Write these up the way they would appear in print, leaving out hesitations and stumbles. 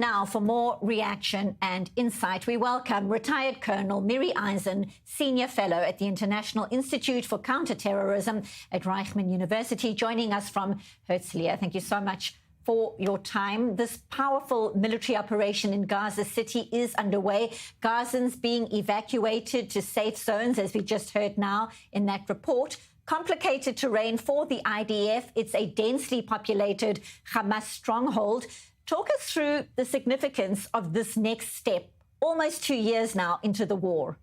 Now, for more reaction and insight, we welcome retired Colonel Miri, Senior Fellow at the International Institute for Counterterrorism at Reichman University, joining us from Herzliya. Thank you so much for your time. This powerful military operation in Gaza City is underway. Gazans being evacuated to safe zones, as we just heard now in that report. Complicated terrain for the IDF. It's a densely populated Hamas stronghold. Talk us through the significance of this next step, almost 2 years now into the war.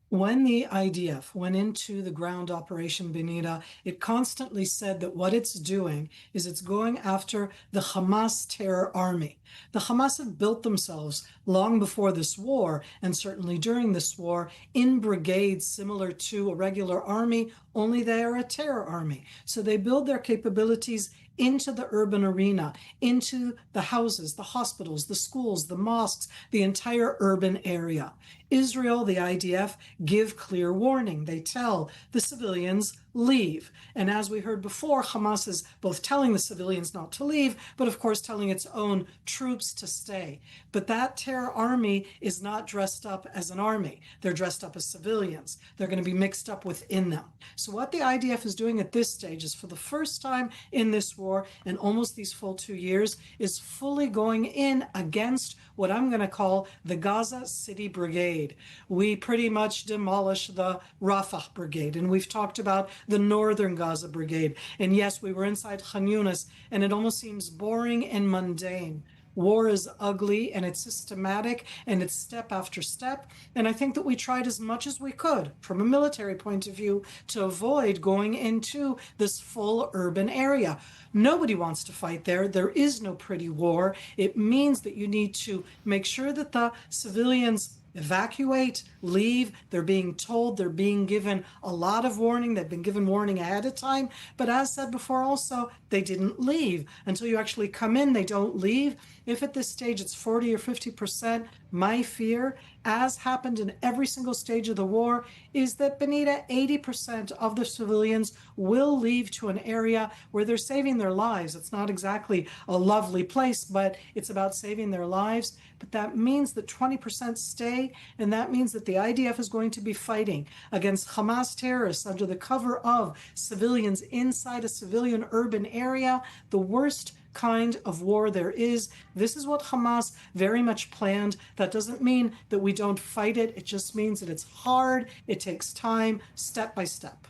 When the IDF went into the ground operation, Benita, it constantly said that what it's doing is it's going after the Hamas terror army. The Hamas have built themselves long before this war, and certainly during this war, in brigades similar to a regular army, only they are a terror army. So they build their capabilities into the urban arena, into the houses, the hospitals, the schools, the mosques, the entire urban area. Israel, the IDF, give clear warning. They tell the civilians, leave. And as we heard before, Hamas is both telling the civilians not to leave, but of course telling its own troops to stay. But that terror army is not dressed up as an army. They're dressed up as civilians. They're going to be mixed up within them. So what the IDF is doing at this stage is, for the first time in this war, in almost these full 2 years, is fully going in against what I'm going to call the Gaza City Brigade. We pretty much demolished the Rafah Brigade, and we've talked about the Northern Gaza Brigade. And yes, we were inside Khan Yunis, and it almost seems boring and mundane. War is ugly, and it's systematic, and it's step after step. And I think that we tried as much as we could, from a military point of view, to avoid going into this full urban area. Nobody wants to fight there. There is no pretty war. It means that you need to make sure that the civilians evacuate, leave. They're being told, they're being given a lot of warning. They've been given warning ahead of time. But as said before also, they didn't leave. Until you actually come in, they don't leave. If at this stage it's 40 or 50%, my fear, as happened in every single stage of the war, is that, Benita, 80% of the civilians will leave to an area where they're saving their lives. It's not exactly a lovely place, but it's about saving their lives. But that means that 20% stay, and that means that the IDF is going to be fighting against Hamas terrorists under the cover of civilians inside a civilian urban area, the worst kind of war there is. This is what Hamas very much planned. That doesn't mean that we don't fight it. It just means that it's hard. It takes time, step by step.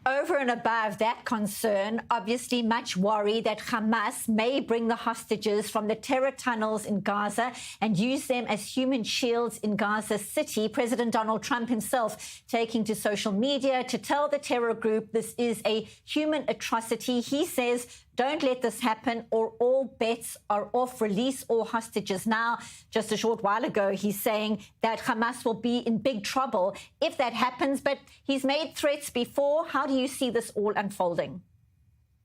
Over and above that concern, obviously much worry that Hamas may bring the hostages from the terror tunnels in Gaza and use them as human shields in Gaza City. President Donald Trump himself taking to social media to tell the terror group this is a human atrocity. He says, don't let this happen or all bets are off. Release all hostages now. Just a short while ago, he's saying that Hamas will be in big trouble if that happens. But he's made threats before. How do you see this all unfolding?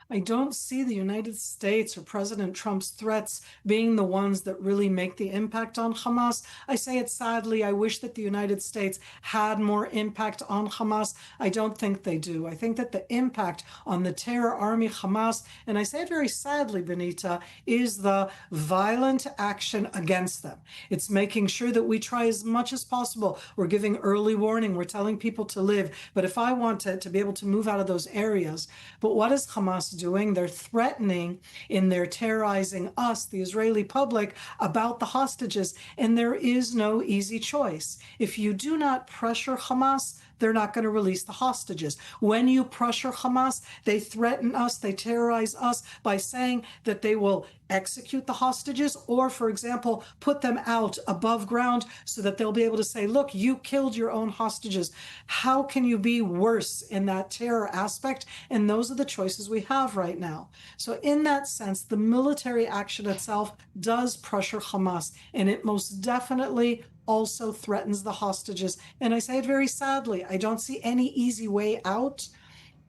I don't see the United States or President Trump's threats being the ones that really make the impact on Hamas. I say it sadly. I wish that the United States had more impact on Hamas. I don't think they do. I think that the impact on the terror army Hamas, and I say it very sadly, Benita, is the violent action against them. It's making sure that we try as much as possible. We're giving early warning. We're telling people to live. But if I want to be able to move out of those areas, but what is Hamas doing? They're threatening in their terrorizing us, the Israeli public, about the hostages. And there is no easy choice. If you do not pressure Hamas, they're not going to release the hostages. When you pressure Hamas, they threaten us, they terrorize us by saying that they will execute the hostages or, for example, put them out above ground so that they'll be able to say, look, you killed your own hostages. How can you be worse in that terror aspect? And those are the choices we have right now. So in that sense, the military action itself does pressure Hamas, and it most definitely also threatens the hostages. And I say it very sadly, I don't see any easy way out.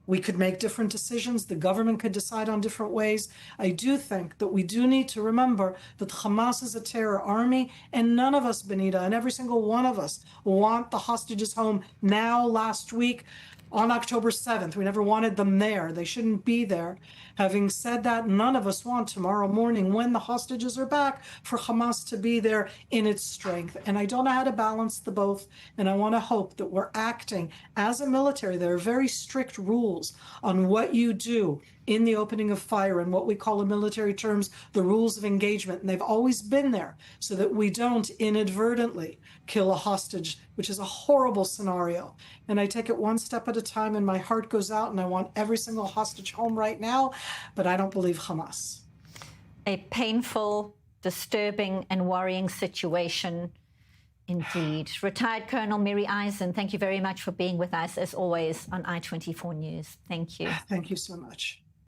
We could make different decisions. The government could decide on different ways. I do think that we do need to remember that Hamas is a terror army, and none of us, Benita, and every single one of us want the hostages home now, last week. on October 7th. We never wanted them there. They shouldn't be there. Having said that, none of us want tomorrow morning, when the hostages are back, for Hamas to be there in its strength. And I don't know how to balance the both. And I want to hope that we're acting as a military. There are very strict rules on what you do in the opening of fire and what we call in military terms the rules of engagement. And they've always been there so that we don't inadvertently kill a hostage, which is a horrible scenario. And I take it one step at a time, and my heart goes out, and I want every single hostage home right now, but I don't believe Hamas. A painful, disturbing and worrying situation indeed. Retired Colonel Miri Eisen, thank you very much for being with us, as always, on i24 News. Thank you. Thank you so much.